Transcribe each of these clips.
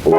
Rain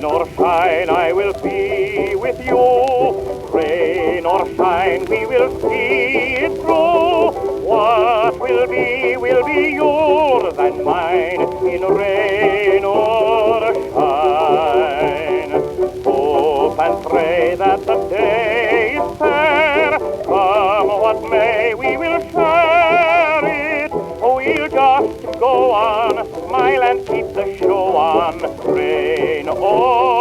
or shine, I will be with you. Rain or shine, we will see it through. What will be yours and mine in rain or shine. Hope and pray that the day is fair. Come what may, we will share it. We'll just go on, smile and keep the show on. Rain or